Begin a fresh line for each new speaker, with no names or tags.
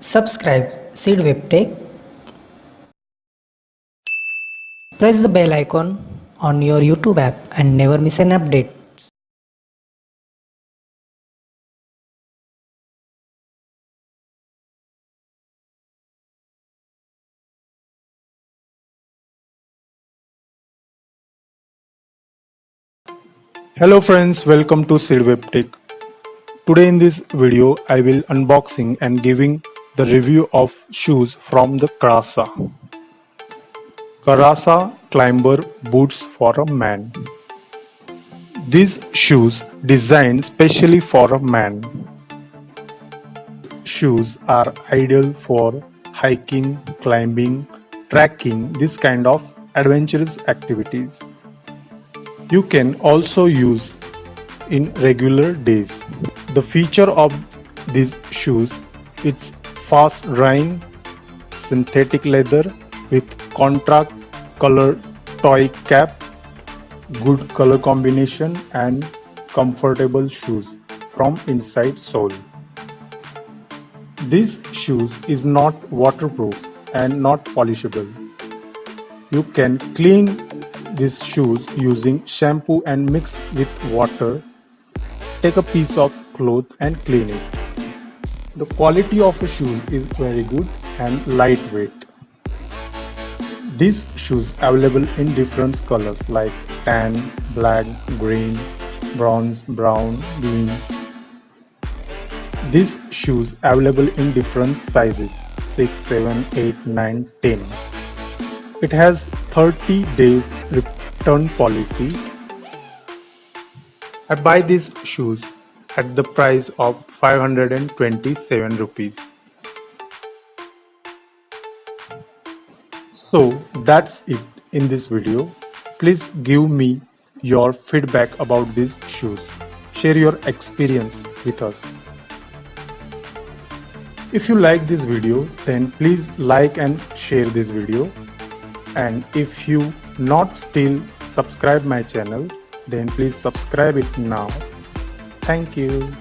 Subscribe Seed Web Tech. Press the bell icon on your YouTube app and never miss an update.
Hello friends, welcome to Seed Web Tech. Today in this video I will unboxing and giving the review of shoes from the Kraasa. Kraasa Climber Boots for a Man. These shoes designed specially for a man. Shoes are ideal for hiking, climbing, trekking, this kind of adventurous activities. You can also use in regular days. The feature of these shoes, it's fast drying, synthetic leather with contrast color toy cap, good color combination and comfortable shoes from inside sole. This shoes is not waterproof and not polishable. You can clean these shoes using shampoo and mix with water. Take a piece of cloth and clean it. The quality of the shoes is very good and lightweight. These shoes available in different colors like tan, black, green, bronze, brown, green. These shoes available in different sizes 6, 7, 8, 9, 10. It has 30 days return policy. I buy these shoes at the price of 527 rupees. So that's it in this video. Please give me your feedback about these shoes. Share your experience with us. If you like this video, then please like and share this video. And if you not still subscribe my channel, then please subscribe it now. Thank you.